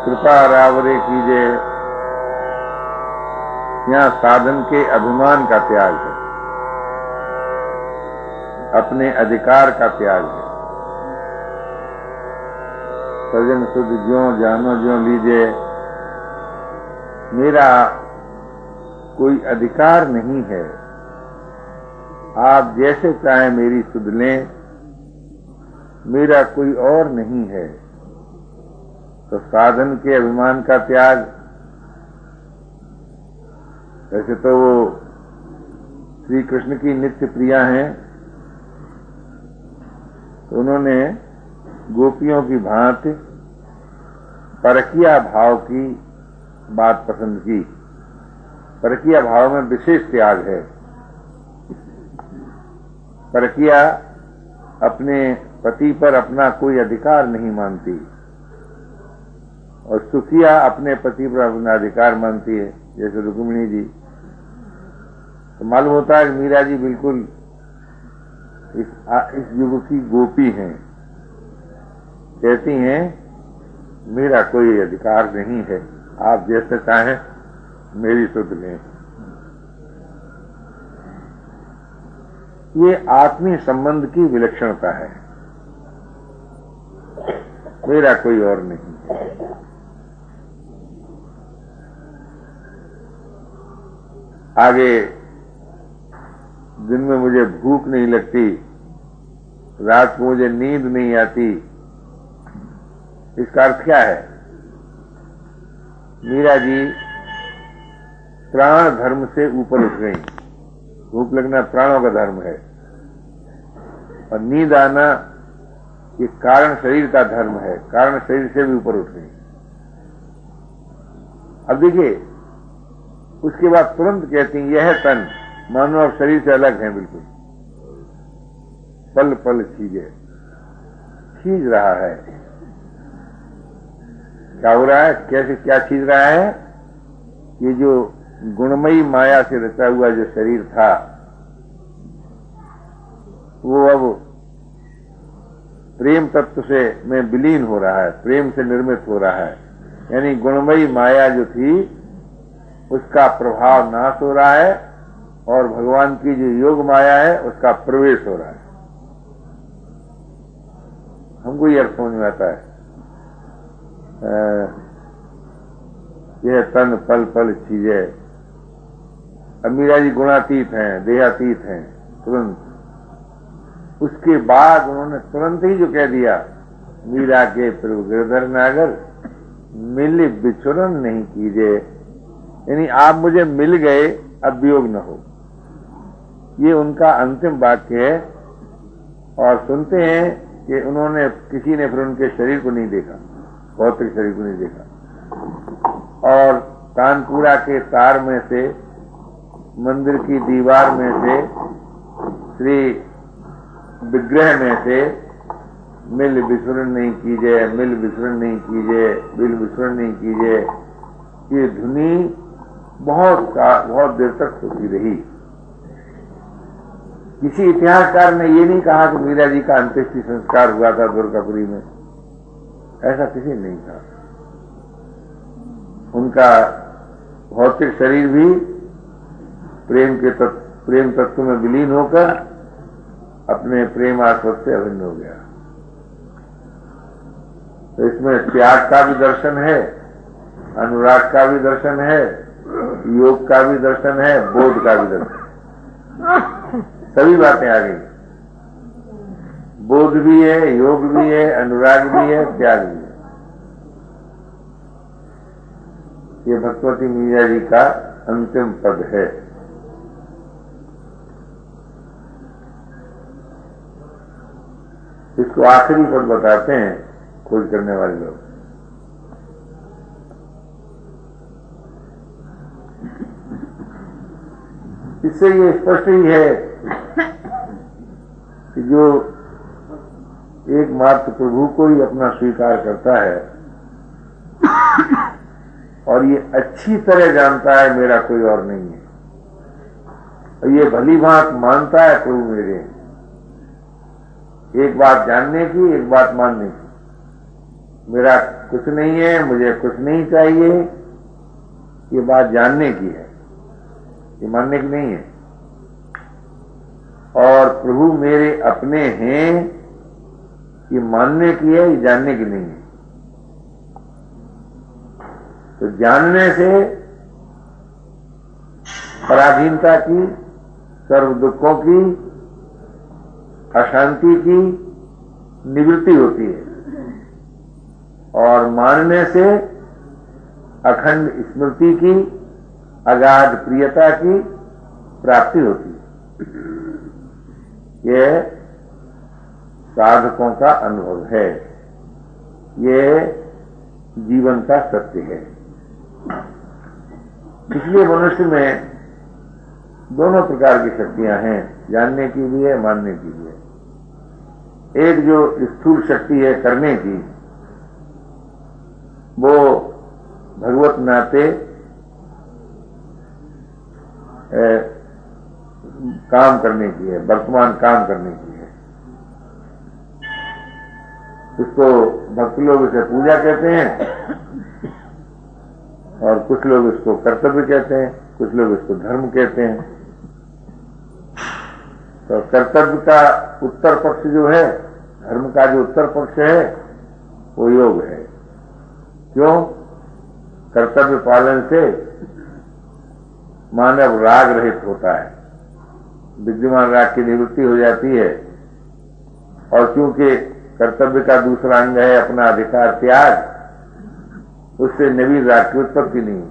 कृपा रावरे कीजिए। यहाँ साधन के अभिमान का त्याग है, अपने अधिकार का त्याग है। सजन सुध ज्यों जानो ज्यों लीजिए। मेरा कोई अधिकार नहीं है, आप जैसे चाहें मेरी सुध लें, मेरा कोई और नहीं है। तो साधन के अभिमान का त्याग। वैसे तो वो श्री कृष्ण की नित्य प्रिया हैं, तो उन्होंने गोपियों की भांति परकिया भाव की बात पसंद की। परकिया भाव में विशेष त्याग है। परकिया अपने पति पर अपना कोई अधिकार नहीं मानती और सुखिया अपने पति पर अपना अधिकार मानती है, जैसे रुक्मिणी जी। तो मालूम होता है कि मीरा जी बिल्कुल इस युग की गोपी हैं। कहती हैं मेरा कोई अधिकार नहीं है, आप जैसे चाहें मेरी सुध लें। ये आत्मीय संबंध की विलक्षणता है, मेरा कोई और नहीं है। आगे दिन में मुझे भूख नहीं लगती, रात को मुझे नींद नहीं आती, इसका अर्थ क्या है? मीरा जी प्राण धर्म से ऊपर उठ गई। भूख लगना प्राणों का धर्म है और नींद आना ये कारण शरीर का धर्म है, कारण शरीर से भी ऊपर उठ गई। अब देखिए, उसके बाद तुरंत कहती हैं यह तन मानो अब शरीर से अलग है बिल्कुल। पल पल खींच रहा है। क्या हो रहा है? कैसे क्या खींच रहा है? ये जो गुणमयी माया से रचा हुआ जो शरीर था, वो अब प्रेम तत्व से में विलीन हो रहा है, प्रेम से निर्मित हो रहा है। यानी गुणमयी माया जो थी उसका प्रभाव नाश हो रहा है और भगवान की जो योग माया है उसका प्रवेश हो रहा है। हमको ये अर्थ समझ में आता है। यह तन पल पल चीजे। अब मीरा जी गुणातीत हैं, देहातीत हैं तुरंत। उसके बाद उन्होंने तुरंत ही जो कह दिया, मीरा के प्रभु गिरधर नागर मिल बिछुरन नहीं कीजिए। यानी आप मुझे मिल गए, अब वियोग न हो। ये उनका अंतिम वाक्य है। और सुनते हैं कि उन्होंने किसी ने फिर उनके शरीर को नहीं देखा, भौतिक शरीर को नहीं देखा। और कानपुरा के तार में से, मंदिर की दीवार में से, श्री विग्रह में से मिल विस्मरण नहीं कीजिए, मिल विस्मरण नहीं कीजिए, मिल विस्मरण नहीं कीजिए। ये ध्वनि बहुत देर तक होती रही। किसी इतिहासकार ने ये नहीं कहा कि मीरा जी का अंत्येष्टि संस्कार हुआ था दुर्गापुरी में, ऐसा किसी ने नहीं कहा। उनका भौतिक शरीर भी प्रेम तत्व में विलीन होकर अपने प्रेम आस्वाद से अभिन्न हो गया। तो इसमें त्याग का भी दर्शन है, अनुराग का भी दर्शन है, योग का भी दर्शन है, बोध का भी दर्शन। सभी बातें आ गई। बोध भी है, योग भी है, अनुराग भी है, त्याग भी है। ये भगवती मीरा जी का अंतिम पद है। इसको आखिरी पद बताते हैं खोज करने वाले लोग। इससे ये स्पष्ट ही है कि जो एकमात्र प्रभु को ही अपना स्वीकार करता है और ये अच्छी तरह जानता है मेरा कोई और नहीं है, और ये भली बात मानता है प्रभु मेरे हैं। एक बात जानने की, एक बात मानने की। मेरा कुछ नहीं है, मुझे कुछ नहीं चाहिए, ये बात जानने की है, ये मानने की नहीं है। और प्रभु मेरे अपने हैं, ये मानने की है, ये जानने की नहीं है। तो जानने से पराधीनता की, सर्व दुखों की, अशांति की निवृत्ति होती है, और मानने से अखंड स्मृति की, अगाध प्रियता की प्राप्ति होती है। यह साधकों का अनुभव है, यह जीवन का सत्य है। इसलिए मनुष्य में दोनों प्रकार की शक्तियां हैं, जानने की भी है, मानने की भी है। एक जो स्थूल शक्ति है करने की, वो भगवत नाते काम करने की है, वर्तमान काम करने की है। इसको भक्त लोग इसे पूजा कहते हैं, और कुछ लोग इसको कर्तव्य कहते हैं, कुछ लोग इसको धर्म कहते हैं। तो कर्तव्य का उत्तर पक्ष जो है, धर्म का जो उत्तर पक्ष है, वो योग है। क्यों? कर्तव्य पालन से मानव राग रहित होता है, विद्यमान राग की निवृत्ति हो जाती है। और क्योंकि कर्तव्य का दूसरा अंग है अपना अधिकार त्याग, उससे नवीन राग की उत्पत्ति नहीं।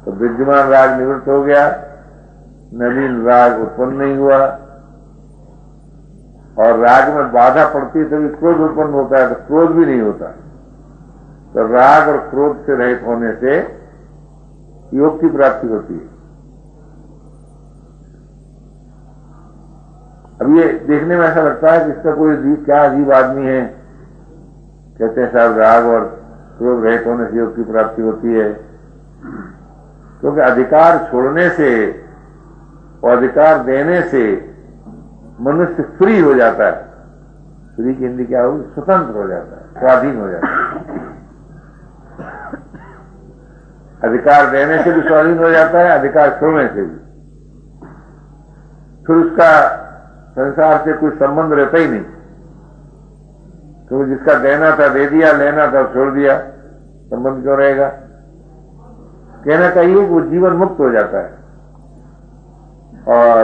तो विद्यमान राग निवृत्त हो गया, नवीन राग उत्पन्न नहीं हुआ, और राग में बाधा पड़ती है तभी क्रोध उत्पन्न होता है, तो क्रोध भी नहीं होता। तो राग और क्रोध से रहित होने से योग की प्राप्ति होती है। अब ये देखने में ऐसा लगता है कि इसका कोई क्या अजीब आदमी है, कहते हैं साहब राग और क्रोध रहित होने से योग की प्राप्ति होती है। क्योंकि अधिकार छोड़ने से और अधिकार देने से मनुष्य फ्री हो जाता है। फ्री की हिंदी क्या होगी? स्वतंत्र हो जाता है, स्वाधीन हो जाता है। अधिकार देने से भी स्वाधीन हो जाता है, अधिकार छोड़ने से भी। फिर उसका संसार से कोई संबंध रहता ही नहीं, क्योंकि जिसका देना था दे दिया, लेना था छोड़ दिया, संबंध क्यों रहेगा? कहना चाहिए कि वो जीवन मुक्त हो जाता है। और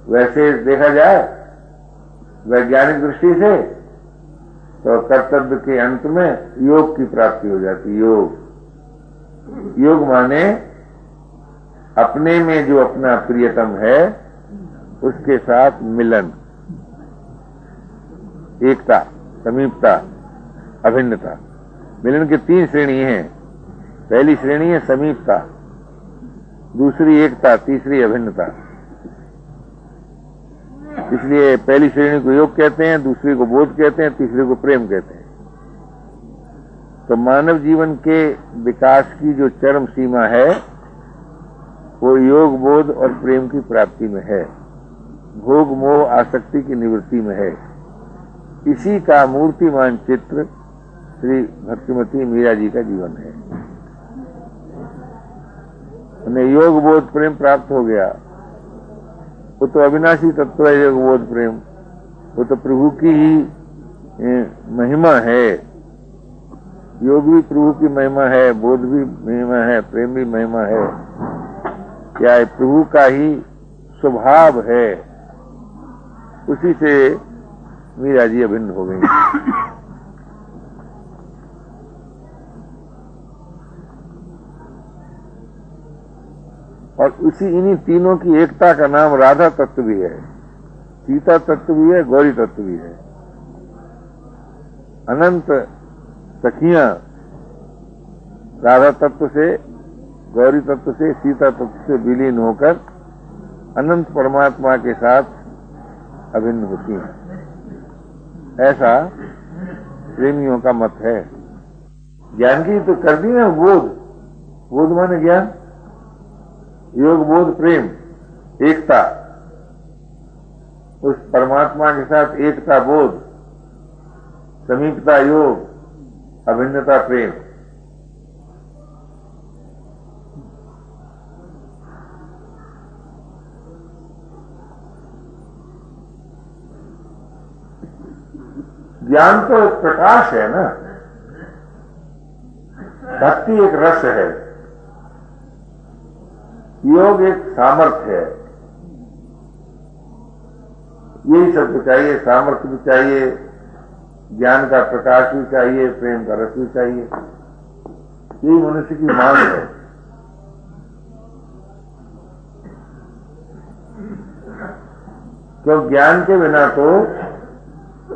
वैसे देखा जाए वैज्ञानिक दृष्टि से तो कर्तव्य के अंत में योग की प्राप्ति हो जाती है। योग माने अपने में जो अपना प्रियतम है उसके साथ मिलन, एकता, समीपता, अभिन्नता। मिलन की 3 श्रेणी हैं। पहली श्रेणी है समीपता, दूसरी एकता, तीसरी अभिन्नता। इसलिए पहली श्रेणी को योग कहते हैं, दूसरी को बोध कहते हैं, तीसरी को प्रेम कहते हैं। तो मानव जीवन के विकास की जो चरम सीमा है वो योग, बोध और प्रेम की प्राप्ति में है, भोग मोह आसक्ति की निवृत्ति में है। इसी का मूर्तिमान चित्र श्री भक्तिमती मीरा जी का जीवन है। उन्हें योग बोध प्रेम प्राप्त हो गया, वो तो अविनाशी तत्व है। योग बोध प्रेम वो तो प्रभु की ही महिमा है। योग भी प्रभु की महिमा है, बोध भी महिमा है, प्रेम भी महिमा है। क्या प्रभु का ही स्वभाव है, उसी से मीरा जी अभिन्न हो गई। और उसी इन्हीं तीनों की एकता का नाम राधा तत्व भी है, सीता तत्व भी है, गौरी तत्व भी है। अनंत सखियां राधा तत्व से, गौरी तत्व से, सीता तत्व से विलीन होकर अनंत परमात्मा के साथ अभिन्न होती हैं। ऐसा प्रेमियों का मत है। ज्ञान की तो कर दी ना बोध। बोध माने ज्ञान, योग बोध प्रेम, एकता। उस परमात्मा के साथ एकता बोध समीपता योग, अभिन्नता प्रेम। ज्ञान तो एक प्रकाश है ना, भक्ति एक रस है, योग एक सामर्थ्य है। यही सब तो चाहिए, सामर्थ्य भी चाहिए, ज्ञान का प्रकाश भी चाहिए, प्रेम का रस भी चाहिए। यही मनुष्य की मांग है। क्यों ज्ञान के बिना तो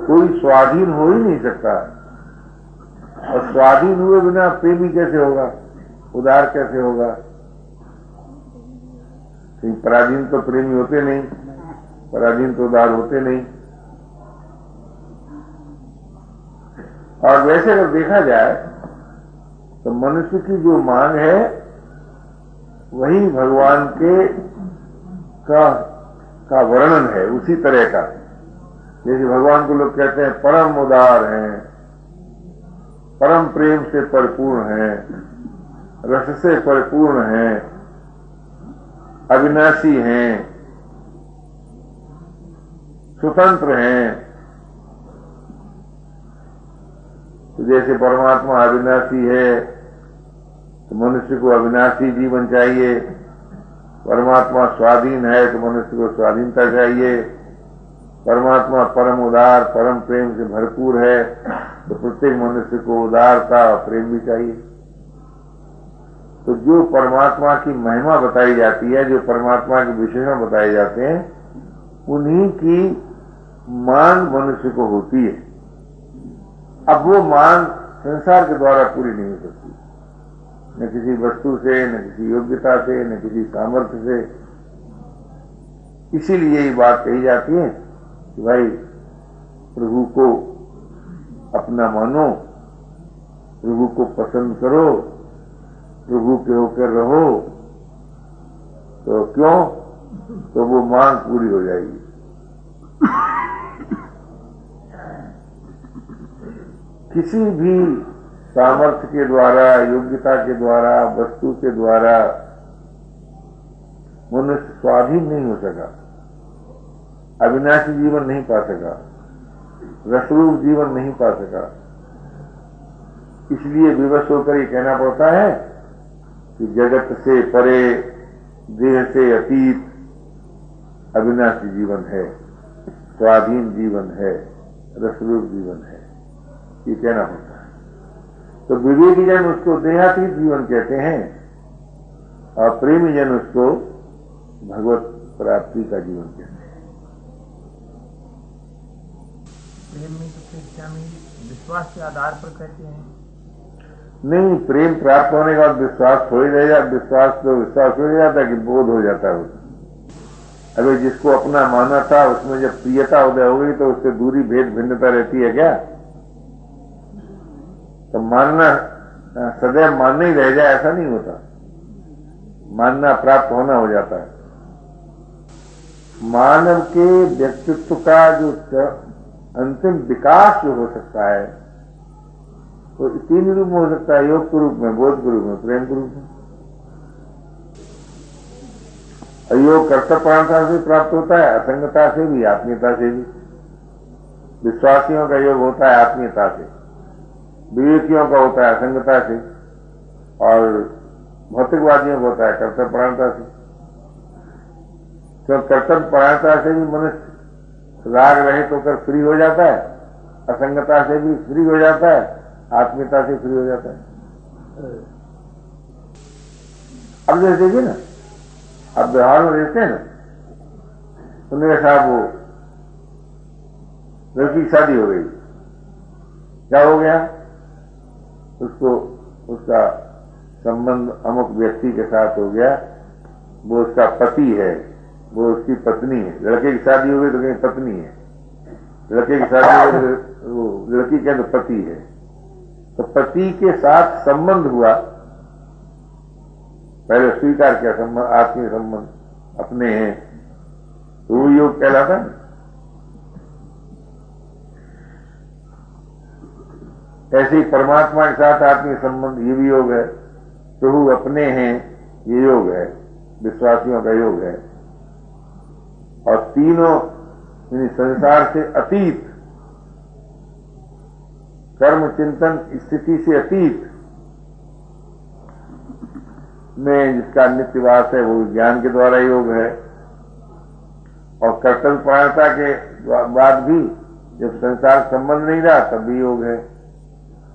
कोई स्वाधीन हो ही नहीं सकता, और स्वाधीन हुए बिना प्रेमी कैसे होगा, उदार कैसे होगा? पराधीन तो प्रेमी होते नहीं, पराधीन तो उदार होते नहीं। और वैसे अगर देखा जाए तो मनुष्य की जो मांग है वही भगवान के का वर्णन है, उसी तरह का। जैसे भगवान को लोग कहते हैं परम उदार हैं, परम प्रेम से परिपूर्ण हैं, रस से परिपूर्ण हैं, अविनाशी हैं, स्वतंत्र हैं। तो जैसे परमात्मा अविनाशी है तो मनुष्य को अविनाशी जीवन चाहिए, परमात्मा स्वाधीन है तो मनुष्य को स्वाधीनता चाहिए, परमात्मा परम उदार परम प्रेम से भरपूर है तो प्रत्येक मनुष्य को उदारता और प्रेम भी चाहिए। तो जो परमात्मा की महिमा बताई जाती है, जो परमात्मा के विशेषण बताए जाते हैं, उन्हीं की मांग मनुष्य को होती है। अब वो मांग संसार के द्वारा पूरी नहीं हो सकती, न किसी वस्तु से, न किसी योग्यता से, न किसी सामर्थ्य से। इसीलिए ये बात कही जाती है कि भाई प्रभु को अपना मानो, प्रभु को पसंद करो, प्रभु के होकर रहो। तो क्यों? तो वो मांग पूरी हो जाएगी। किसी भी सामर्थ्य के द्वारा, योग्यता के द्वारा, वस्तु के द्वारा मनुष्य स्वाधीन नहीं हो सका, अविनाशी जीवन नहीं पा सका, रसरूप जीवन नहीं पा सका। इसलिए विवश होकर ये कहना पड़ता है कि जगत से परे, देह से अतीत अविनाशी जीवन है, स्वाधीन जीवन है, रसरूप जीवन है, ये कहना पड़ता है। तो विवेकी जन उसको देहातीत जीवन कहते हैं और प्रेमी जन उसको भगवत प्राप्ति का जीवन कहते हैं। प्रेम में तो फिर क्या विश्वास के आधार पर कहते हैं? नहीं, प्रेम प्राप्त होने का विश्वास थोड़ी रह जाता, विश्वास हो जाता कि बोध हो जाता है। अगर जिसको अपना माना था उसमें जब प्रियता उदय हो गई तो उससे दूरी भेद भिन्नता रहती है क्या? तो मानना सदैव मानना ही रह जाए ऐसा नहीं होता, मानना प्राप्त होना हो जाता है। मानव के व्यक्तित्व का जो अंतिम विकास जो हो सकता है तो तीन रूप में हो सकता है, योग के रूप में, बोध के रूप में, प्रेम के रूप में। योग कर्तव्यपरायणता से प्राप्त होता है, असंगता से भी, आत्मीयता से भी। विश्वासियों का योग होता है आत्मीयता से, विवेकियों का होता है असंगता से, और भौतिकवादियों का होता है कर्तव्यपरायणता से। तो कर्तव्यपरायणता से भी मनुष्य राग रहित होकर फ्री हो जाता है, असंगता से भी फ्री हो जाता है, आत्मीयता से फ्री हो जाता है। अब जैसे देखिए ना, अब व्यवहार में रहते हैं ना, तो मेरे साहब वो लड़की की शादी हो गई, क्या हो गया? उसको उसका संबंध अमुक व्यक्ति के साथ हो गया, वो उसका पति है, वो उसकी पत्नी है। लड़के की शादी हो गई तो कहीं पत्नी है, लड़के की शादी हो गई तो लड़की के तो पति है। तो पति के साथ संबंध हुआ, पहले स्वीकार किया संबंध, आत्मीय संबंध अपने हैं, तो वो योग कहलाता है। ऐसे ही परमात्मा के साथ आत्मीय संबंध, ये भी योग है। प्रभु अपने हैं, ये योग है, विश्वासियों का योग है। और तीनों संसार से अतीत, कर्म चिंतन स्थिति से अतीत में जिसका नित्यवास है, वो ज्ञान के द्वारा योग है। और कर्तव्य परायणता के बाद भी जब संसार संबंध नहीं रहा तब भी योग है।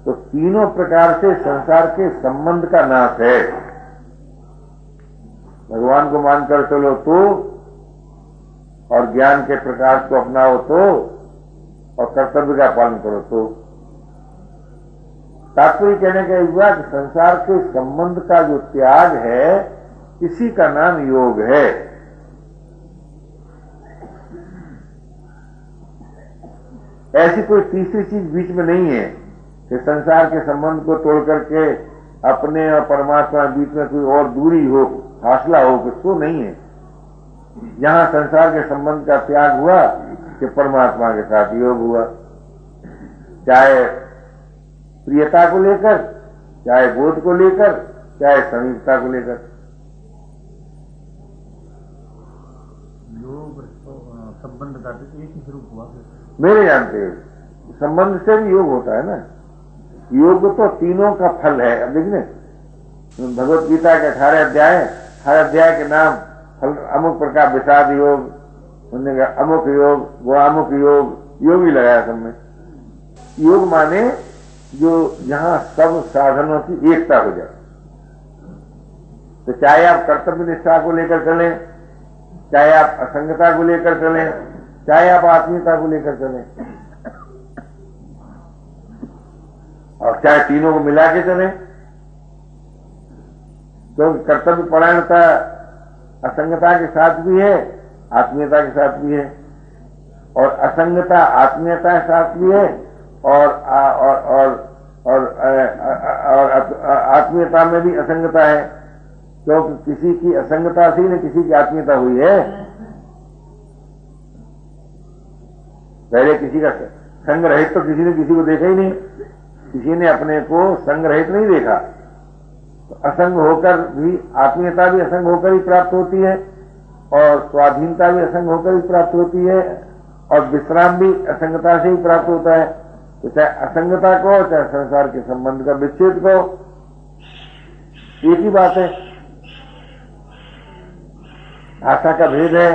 तो तीनों प्रकार से संसार के संबंध का नाश है। भगवान को मानकर चलो तो, और ज्ञान के प्रकाश को अपनाओ तो, और कर्तव्य का पालन करो तो। तात्पर्य कहने का हुआ कि संसार के संबंध का जो त्याग है, इसी का नाम योग है। ऐसी कोई तीसरी चीज बीच में नहीं है कि संसार के संबंध को तोड़ करके अपने और परमात्मा के बीच में कोई और दूरी हो, फासला हो, कुछ तो नहीं है। यहां संसार के संबंध का त्याग हुआ कि परमात्मा के साथ योग हुआ, चाहे प्रियता को लेकर, चाहे बोध को लेकर, चाहे समीपता को लेकर। योग संबंध का तो एक ही स्वरूप हुआ। मेरे जानते संबंध से भी योग होता है ना। योग तो तीनों का फल है। अब देखिए भगवत गीता के 18 अध्याय, हर अध्याय के नाम फल अमुक प्रकार, विषाद योग, उन्होंने अमुक योग, गुणामुख योग, योग ही लगाया सब में। योग माने जो जहां सब साधनों की एकता हो जाए। तो चाहे आप कर्तव्य निष्ठा को लेकर चलें, चाहे आप असंगता को लेकर चलें, चाहे आप आत्मीयता को लेकर चलें, और चाहे तीनों को मिला के चलें। तो कर्तव्य परायणता असंगता के साथ भी है, आत्मीयता के साथ भी है, और असंगता आत्मीयता के साथ भी है, और आत्मीयता में भी असंगता है। क्योंकि किसी की असंगता से ही न किसी की आत्मीयता हुई है। पहले किसी का संग रहित तो किसी ने किसी को देखा ही नहीं, किसी ने अपने को संग रहित नहीं देखा। तो असंग होकर भी आत्मीयता भी असंग होकर ही प्राप्त होती है, और स्वाधीनता भी असंग होकर ही प्राप्त होती है, और विश्राम भी असंगता से ही प्राप्त होता है। तो चाहे असंगता को, चाहे संसार के संबंध का विच्छेद को, एक ही बात है। भाषा का भेद है,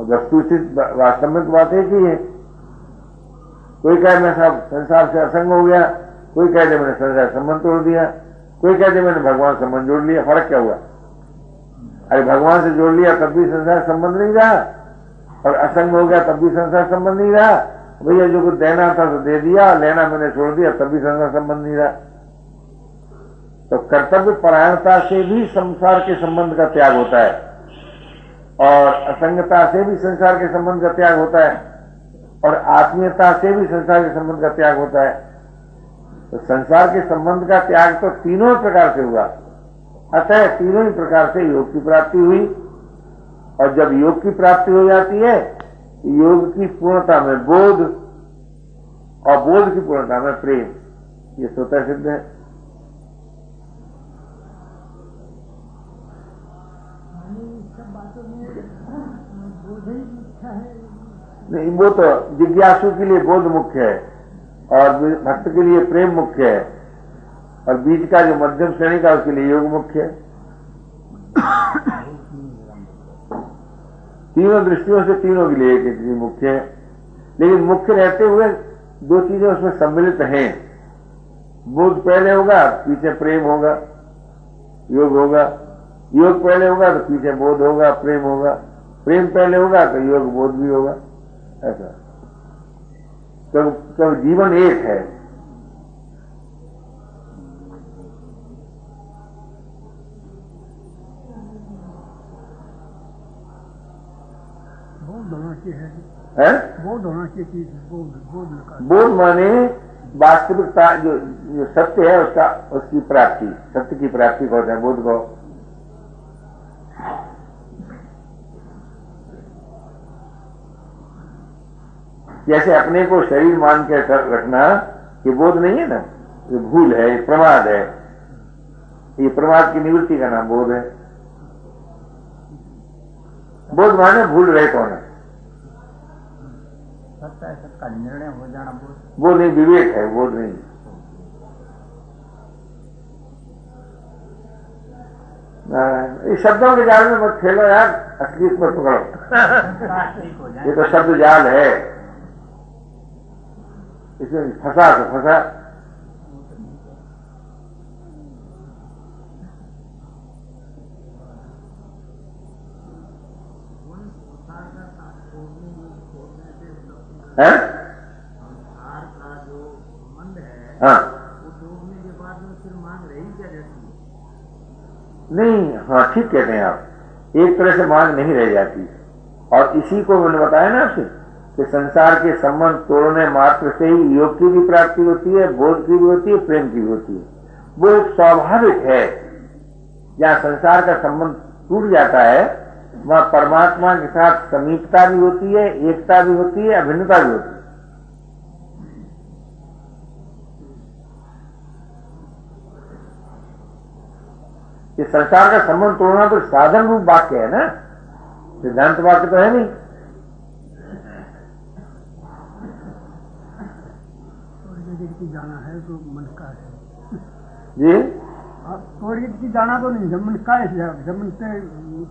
वस्तुस्थित वास्तव में तो बात एक ही है। कोई कहे मैं सब संसार से असंग हो गया, कोई कहते मैंने संसार संबंध तोड़ दिया, कोई कहते मैंने भगवान संबंध जोड़ लिया। फर्क क्या हुआ? अरे भगवान से जोड़ लिया तब भी संसार संबंध नहीं रहा, और असंग हो गया तब भी संसार संबंध नहीं रहा। भैया जो कुछ देना था तो दे दिया, लेना मैंने छोड़ दिया, तब भी संसार संबंध नहीं रहा। तो कर्तव्य परायणता से भी संसार के संबंध का त्याग होता है, और असंगता से भी संसार के संबंध का त्याग होता है, और आत्मीयता से भी संसार के संबंध का त्याग होता है। तो संसार के संबंध का त्याग तो तीनों प्रकार से हुआ। अतः तीनों ही प्रकार से योग की प्राप्ति हुई, और जब योग की प्राप्ति हो जाती है, योग की पूर्णता में बोध, और बोध की पूर्णता में प्रेम, ये स्वतः सिद्ध है। नहीं, वो तो जिज्ञासु के लिए बोध मुख्य है, और भक्त के लिए प्रेम मुख्य है, और बीच का जो मध्यम श्रेणी का उसके लिए योग मुख्य है। तीनों दृष्टियों से तीनों के लिए एक चीज मुख्य है, लेकिन मुख्य रहते हुए दो चीजें उसमें सम्मिलित हैं। बोध पहले होगा, पीछे प्रेम होगा, योग होगा। योग पहले होगा तो पीछे बोध होगा, प्रेम होगा। प्रेम पहले होगा तो योग बोध भी होगा। ऐसा तो जीवन एक है। बोध होना चाहिए है? बोध होना चाहिए चीज, बोध माने वास्तविकता, जो सत्य है उसका, उसकी प्राप्ति, सत्य की प्राप्ति को होता है बोध को। जैसे अपने को शरीर मान के रखना ये बोध नहीं है ना, ये भूल है, ये प्रमाद है। ये प्रमाद की निवृत्ति का नाम बोध है। बोध माने भूल रहे कौन है? सत्य है, सत्य का निर्णय हो जाना बोध। वो नहीं, विवेक है, बोध नहीं। इस शब्दों के जाल में मत खेलो यार, असलियत मत पकड़ो। ये तो शब्द जाल है, इसमें फंसा तो फंसा। है? हाँ नहीं, हाँ ठीक कहते हैं आप, एक तरह से मांग नहीं रह जाती। और इसी को मैंने बताया ना आपसे कि संसार के संबंध तोड़ने मात्र से ही योग की भी प्राप्ति होती है, बोध की भी होती है, प्रेम की भी होती है। वो एक स्वाभाविक है। जहाँ संसार का संबंध टूट जाता है वहां परमात्मा के साथ समीपता भी होती है, एकता भी होती है, अभिन्नता भी होती है। ये संसार का संबंध तोड़ना तो साधन रूप वाक्य है ना, सिद्धांत वाक्य तो है नहीं। की जाना है तो मन का है जी, थोड़ी की जाना तो नहीं, जमन का है, जमन से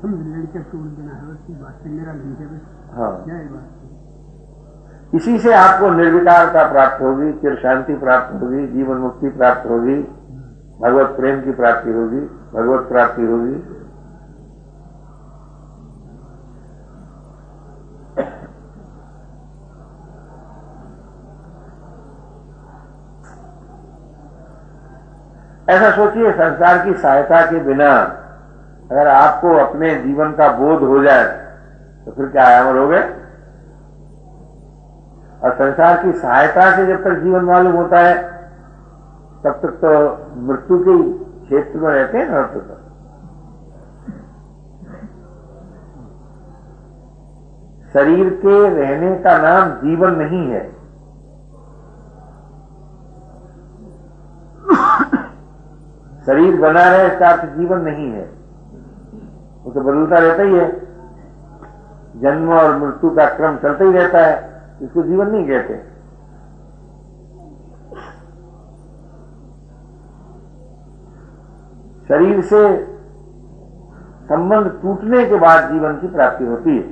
समझ लड़के तोड़ देना है, उसकी बात से मेरा नहीं है। हाँ, यही बात। इसी से आपको निर्विकारता प्राप्त होगी, चिर शांति प्राप्त होगी, जीवन मुक्ति प्राप्त होगी, भगवत प्रेम की प्राप्ति होगी, भगवत प्राप्ति होगी। ऐसा सोचिए, संसार की सहायता के बिना अगर आपको अपने जीवन का बोध हो जाए तो फिर क्या अमर हो गए। और संसार की सहायता से जब तक जीवन मालूम होता है तब तक तो मृत्यु के क्षेत्र में रहते हैं ना। तो शरीर के रहने का नाम जीवन नहीं है। शरीर बना रहे इसका अर्थ जीवन नहीं है, वो तो बदलता रहता ही है। जन्म और मृत्यु का क्रम चलता ही रहता है, इसको जीवन नहीं कहते। शरीर से संबंध टूटने के बाद जीवन की प्राप्ति होती है।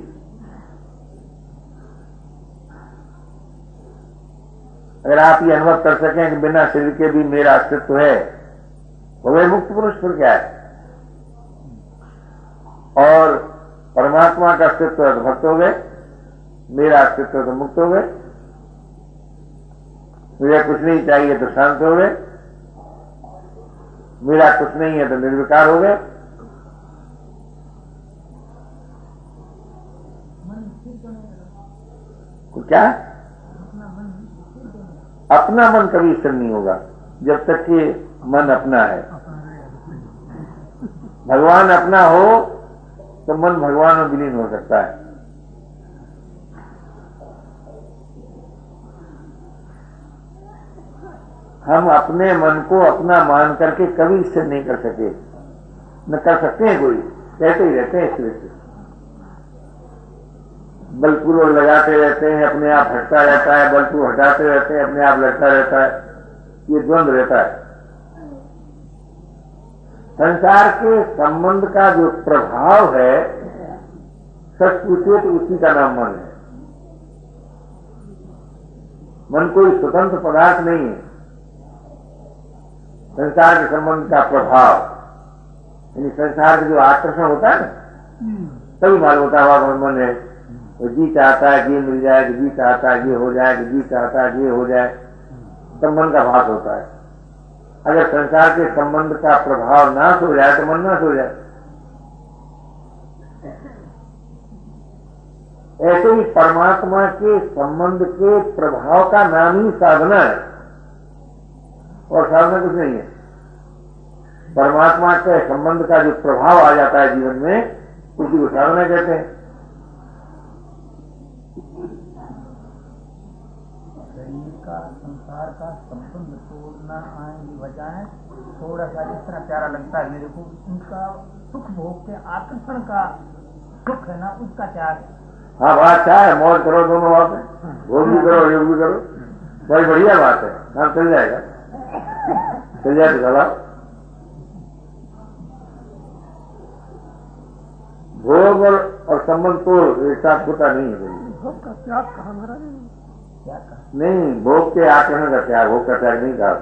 अगर आप ये अनुभव कर सकें कि बिना शरीर के भी मेरा अस्तित्व है, हो गए मुक्त पुरुष। फिर क्या है? और परमात्मा का अस्तित्व है तो भक्त हो गए, मेरा अस्तित्व तो मुक्त हो गए, मुझे कुछ नहीं चाहिए तो शांत हो गए, मेरा कुछ नहीं है तो निर्विकार हो गए। तो क्या अपना मन कभी स्थिर नहीं होगा जब तक कि मन अपना है। भगवान अपना हो तो मन भगवान में विलीन हो सकता है। हम अपने मन को अपना मान करके कभी स्थिर नहीं कर सके, न कर सकते हैं। कोई कहते ही रहते हैं स्थिर से, बलपूर्वक लगाते रहते हैं, अपने आप हटता रहता है, बलपूर्वक हटाते रहते हैं, अपने आप लड़ता रहता है। ये द्वंद्व रहता है। संसार के संबंध का जो प्रभाव है, सच पूछिए तो उसी का नाम मन है। मन कोई स्वतंत्र पदार्थ नहीं है। संसार के संबंध का प्रभाव यानी संसार का जो आकर्षण होता है ना, तभी मालूम होता है मन है। तो जी चाहता है कि ये मिल जाए, कि जी चाहता है कि ये हो जाए, कि जी चाहता है कि ये हो जाए, तब मन का भास होता है। अगर संसार के संबंध का प्रभाव नाश हो जाए तो मन नाश हो जाए। ऐसे ही परमात्मा के संबंध के प्रभाव का नाम ही साधना है, और साधना कुछ नहीं है। परमात्मा के संबंध का जो प्रभाव आ जाता है जीवन में, उसी को साधना कहते हैं। का संसार का संबंध तोड़ना आएंगी वजह है। थोड़ा सा इस तरह प्यारा लगता है मेरे को, उनका सुख भोग के आकर्षण का सुख है ना, उसका त्याग। हाँ बात क्या है, मौज करो दोनों बात है, भोग भी करो योग भी करो, बड़ी बढ़िया बात है, काम चल जाएगा, चल जाए तो चला। भोग और संबंध तो एक साथ होता नहीं है। भोग का त्याग कहा महाराज? क्या कहा? नहीं, भोग के आकरण का त्याग, भोग का त्याग नहीं कहा,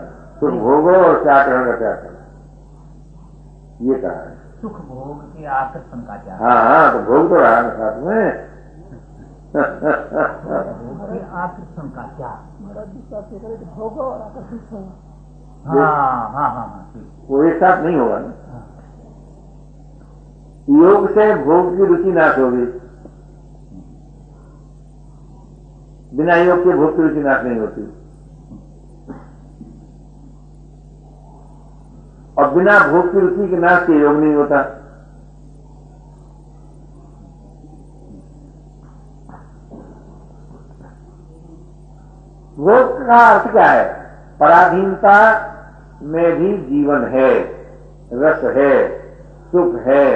तो भोगो और उसके आकरण का त्याग करो, ये कहा है। सुख भोग के आकर्षण का त्याग। हाँ हाँ, तो भोग तो रहा ना साथ में। भोग के आकर्षण का त्याग। महाराज विश्वास करे कि भोग और आकर्षित हो। हाँ हाँ हाँ हाँ, वो एक साथ नहीं होगा ना। योग से भोग की रुचि नाश होगी, बिना योग के भोग की रुचि नाश नहीं होती, और बिना भोग की रुचि के नाश के योग नहीं होता। भोग का अर्थ क्या है? पराधीनता में भी जीवन है, रस है, सुख है,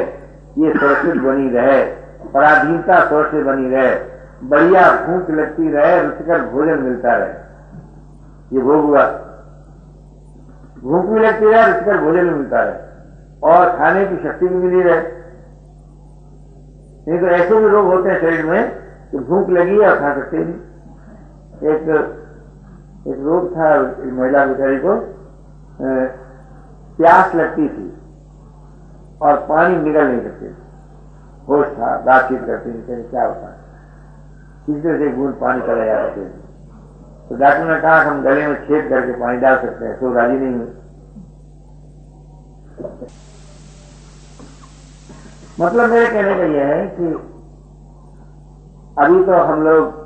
ये सुरक्षित बनी रहे, पराधीनता सुरक्षित बनी रहे, बढ़िया भूख लगती रहे, रुचिकर भोजन मिलता रहे, ये भोग हुआ। भूख भी लगती रहे, रुचिकर भोजन भी मिलता रहे, और खाने की शक्ति भी मिली रहे। नहीं तो ऐसे भी रोग होते हैं शरीर में कि भूख लगी और खा सकते नहीं। एक रोग था, एक महिला बेचारी को प्यास लगती थी और पानी निकल नहीं सकते, होश था, बातचीत करते थे, क्या होता है, किसी तरह से बूंद पानी चला जा सकते। तो डॉक्टर ने कहा हम गले में छेद करके पानी डाल सकते हैं, तो राजी नहीं हुई। मतलब मेरे कहने का यह है कि अभी तो हम लोग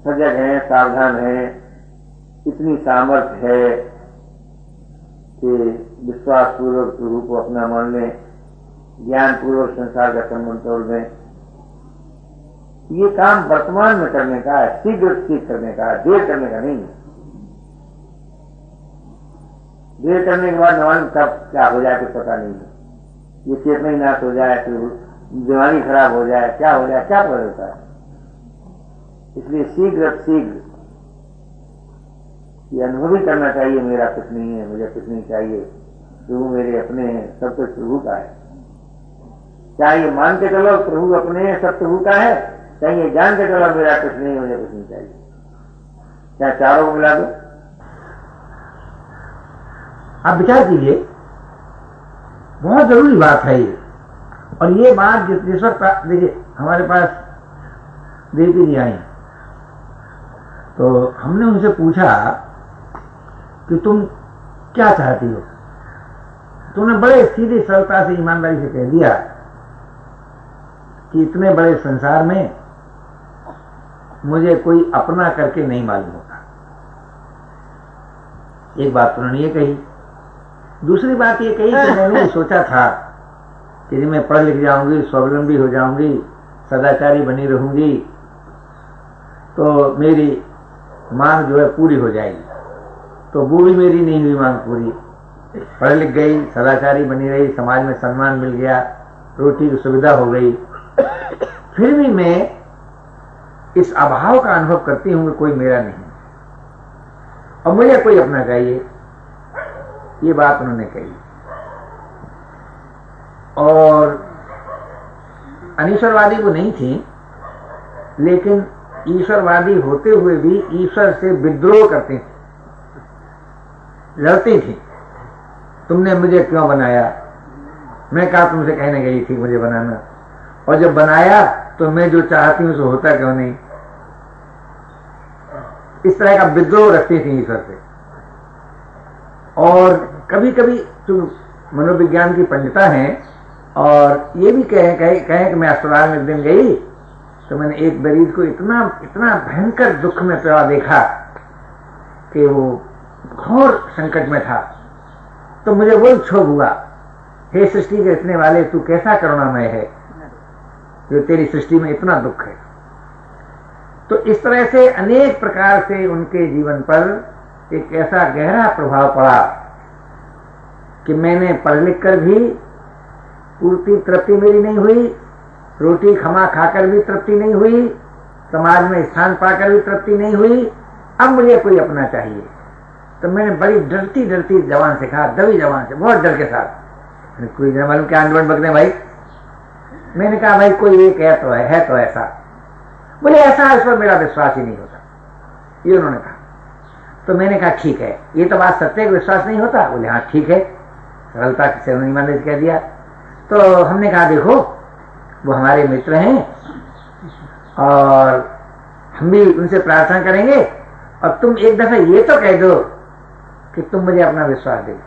सजग हैं, सावधान हैं, इतनी सामर्थ्य है कि विश्वास पूर्वक प्रभु को अपना मान लें, ज्ञान पूर्वक संसार का संबंध तोड़ दें। ये काम वर्तमान में करने का है, शीघ्र करने का है, देर करने का नहीं। देर करने के बाद न कब क्या हो जाए कुछ पता नहीं है, ये चेतना ही नाश हो जाए, फिर दिमागी खराब हो जाए, क्या हो जाए, क्या पता होता है। इसलिए शीघ्र ये अनुभव ही करना चाहिए, मेरा कुछ नहीं है, मुझे कुछ नहीं चाहिए, प्रभु मेरे अपने हैं, सब कुछ प्रभु का है। चाहिए मान के चलो प्रभु अपने हैं, सब प्रभु का है, चाहिए जान के चलो मेरा कुछ नहीं, मुझे कुछ नहीं चाहिए, क्या चारों को मिला दो। आप विचार कीजिए, बहुत जरूरी बात है ये। और ये बात जिस वक्त देखिए हमारे पास देवी जी आई तो हमने उनसे पूछा कि तुम क्या चाहती हो। तुमने बड़े सीधी सरलता से ईमानदारी से कह दिया कि इतने बड़े संसार में मुझे कोई अपना करके नहीं मालूम होता। एक बात उन्होंने ये कही। दूसरी बात ये कही कि मैंने सोचा था कि मैं पढ़ लिख जाऊंगी, स्वावलंबी हो जाऊंगी, सदाचारी बनी रहूंगी तो मेरी मांग जो है पूरी हो जाएगी। तो वो भी मेरी नहीं हुई मांग पूरी। पढ़ लिख गई, सदाचारी बनी रही, समाज में सम्मान मिल गया, रोटी की सुविधा हो गई, फिर भी मैं इस अभाव का अनुभव करती हूं कि कोई मेरा नहीं और मुझे कोई अपना चाहिए। ये बात उन्होंने कही। और अनीश्वरवादी वो नहीं थी, लेकिन ईश्वरवादी होते हुए भी ईश्वर से विद्रोह करती थी, लड़ती थी। तुमने मुझे क्यों बनाया? मैं कहा तुमसे कहने गई थी मुझे बनाना, और जब बनाया तो मैं जो चाहती हूं सो होता क्यों नहीं। इस तरह का विद्रोह रखती थी ईश्वर से। और कभी कभी जो मनोविज्ञान की पंडिता हैं और ये भी कहे कि मैं अस्पताल में एक दिन गई तो मैंने एक मरीज को इतना भयंकर दुख में पड़ा देखा कि वो घोर संकट में था। तो मुझे वही क्षोभ हुआ, हे सृष्टि के रचने वाले, तू कैसा करुणामय है जो तेरी सृष्टि में इतना दुख है। तो इस तरह से अनेक प्रकार से उनके जीवन पर एक ऐसा गहरा प्रभाव पड़ा कि मैंने पढ़ लिख कर भी पूर्ति तृप्ति मेरी नहीं हुई, रोटी खमा खाकर भी तृप्ति नहीं हुई, समाज में स्थान पाकर भी तृप्ति नहीं हुई। अब मुझे कोई अपना चाहिए। तो मैंने बड़ी डरती डरती जवान से कहा, दबी जवान से, बहुत डर के साथ, कोई मालूम क्या आंदोलन बकने भाई। मैंने कहा भाई कोई एक है तो ऐसा। बोले ऐसा इस पर मेरा विश्वास ही नहीं होता, ये उन्होंने कहा। तो मैंने कहा ठीक है, ये तो बात सत्य है, विश्वास नहीं होता। बोले हाँ ठीक है, सरलता से उन्होंने ईमानदारी कह दिया। तो हमने कहा देखो वो हमारे मित्र हैं और हम भी उनसे प्रार्थना करेंगे, और तुम एक दफा ये तो कह दो कि तुम मुझे अपना विश्वास दे।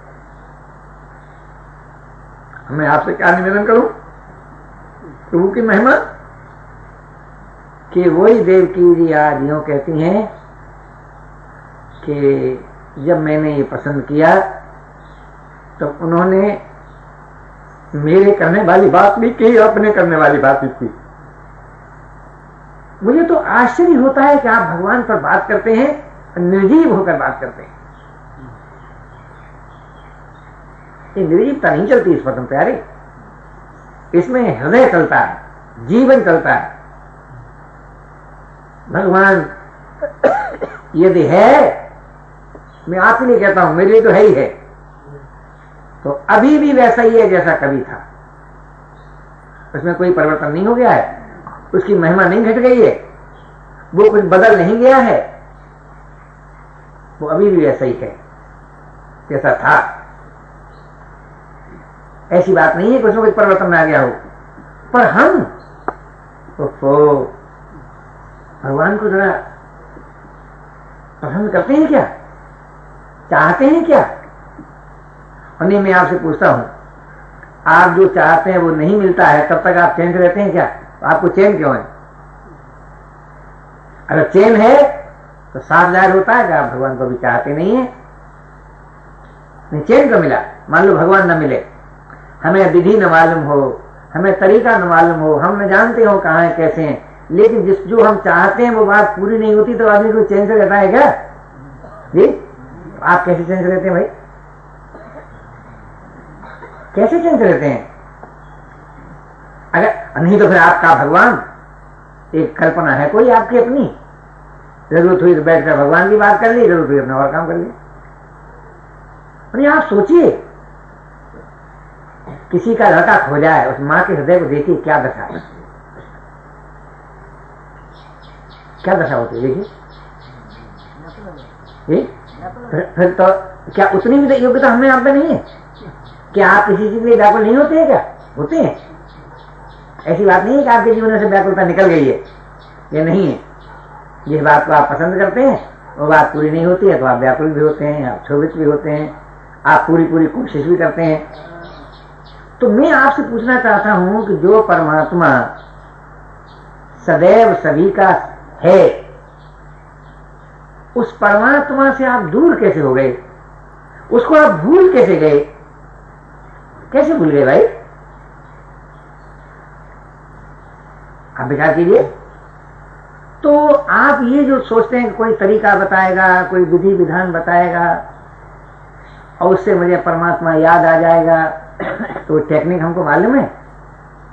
मैं आपसे क्या निवेदन करूं, प्रभु की महिमा, कि वही देवकी जी आज यूं कहती हैं कि जब मैंने ये पसंद किया तो उन्होंने मेरे करने वाली बात भी की, अपने करने वाली बात भी की। मुझे तो आश्चर्य होता है कि आप भगवान पर बात करते हैं, निर्जीव होकर बात करते हैं। ये निर्जीवता नहीं चलती इस पर तुम प्यारे, इसमें हृदय चलता है, जीवन चलता है। भगवान यदि है, मैं आप ही नहीं कहता हूं, मेरे लिए तो है ही है, तो अभी भी वैसा ही है जैसा कभी था। उसमें कोई परिवर्तन नहीं हो गया है, उसकी महिमा नहीं घट गई है, वो कुछ बदल नहीं गया है, वो अभी भी वैसा ही है जैसा था। ऐसी बात नहीं है कि उसमें कुछ परिवर्तन आ गया हो। पर हम भगवान को जरा पसंद करते हैं क्या, चाहते हैं क्या? और नहीं, मैं आपसे पूछता हूं, आप जो चाहते हैं वो नहीं मिलता है, तब तक आप चैन से रहते हैं क्या? तो आपको चैन क्यों है? अगर चैन है तो साफ जाहिर होता है कि आप भगवान को भी चाहते नहीं है। नहीं, चैन क्यों मिला? मान लो भगवान न मिले, हमें विधि न मालूम हो, हमें तरीका न मालूम हो, हम न जानते हो कहाँ है कैसे हैं, लेकिन जिस जो हम चाहते हैं वो बात पूरी नहीं होती, तो आदमी को चैन से रहता है क्या जी? आप कैसे चैन से रहते हैं भाई? कैसे चैन से रहते हैं? अगर नहीं तो फिर आपका भगवान एक कल्पना है कोई आपकी अपनी, जरूरत हुई तो बैठकर भगवान की बात कर ली, जरूरत हुई अपना और काम कर लिया। आप सोचिए, किसी का लड़का खो जाए, उस माँ के हृदय को देखिए क्या दशा है, क्या दशा होती है देखिए। फिर तो क्या उतनी भी योग्यता हमें आप में नहीं है? क्या आप किसी चीज के लिए व्याकुल नहीं होते हैं? क्या होते हैं? ऐसी बात नहीं है कि आपके जीवन से व्याकुलता निकल गई है, ये नहीं है। जिस बात को आप पसंद करते हैं वो बात पूरी नहीं होती है तो आप व्याकुल भी होते हैं, आप क्षोभित भी होते हैं, आप पूरी पूरी कोशिश भी करते हैं। तो मैं आपसे पूछना चाहता हूं कि जो परमात्मा सदैव सभी का है, उस परमात्मा से आप दूर कैसे हो गए? उसको आप भूल कैसे गए? कैसे भूल गए भाई? आप विचार कीजिए। तो आप ये जो सोचते हैं कि कोई तरीका बताएगा, कोई विधि विधान बताएगा और उससे मुझे परमात्मा याद आ जाएगा, तो टेक्निक हमको मालूम है,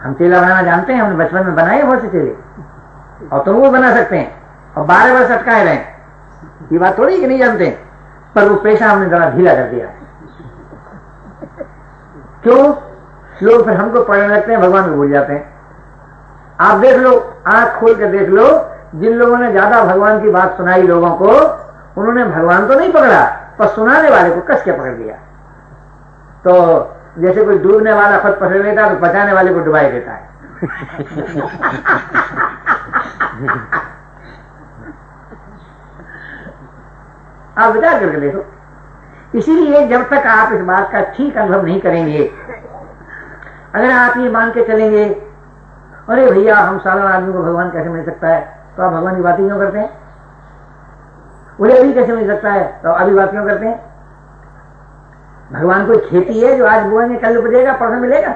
हम चेला बनाना जानते हैं, हमने बचपन में बनाए बहुत से चेले, और तुम वो बना सकते हैं, और 12 वर्ष अटकाए रहे। ये बात थोड़ी कि नहीं जानते, पर वो पेशा हमने जरा ढीला कर दिया। क्यों? लोग फिर हमको पढ़ने लगते हैं, भगवान को भूल जाते हैं। आप देख लो, आंख खोल कर देख लो, जिन लोगों ने ज्यादा भगवान की बात सुनाई लोगों को, उन्होंने भगवान तो नहीं पकड़ा, पर सुनाने वाले को कस के पकड़ लिया। तो जैसे कोई डूबने वाला खुद पकड़ लेता है, तो बचाने वाले को डुबाई देता है। आप विचार करके देखो। इसीलिए जब तक आप इस बात का ठीक अनुभव नहीं करेंगे, अगर आप ये मान के चलेंगे अरे भैया हम साधारण आदमी को भगवान कैसे मिल सकता है, तो आप भगवान की बात क्यों करते हैं? बोले अभी कैसे मिल सकता है, तो अभी बात क्यों करते हैं? भगवान कोई खेती है जो आज बोएंगे कल उपजेगा परसों मिलेगा?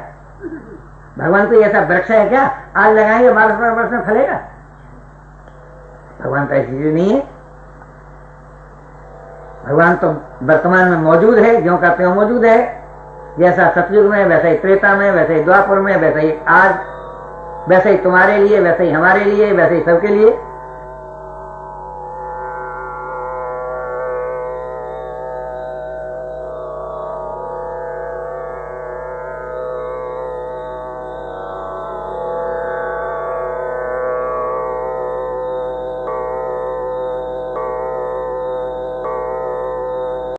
भगवान कोई ऐसा वृक्ष है क्या आज लगाएंगे 12 वर्ष में फलेगा? भगवान तो ऐसी चीज नहीं है। भगवान तो वर्तमान में मौजूद है, ज्यों का त्यों मौजूद है। जैसा सतयुग में, वैसे ही त्रेता में, वैसे ही द्वापर में, वैसे ही आज, वैसे ही तुम्हारे लिए, वैसे ही हमारे लिए, वैसे ही सबके लिए।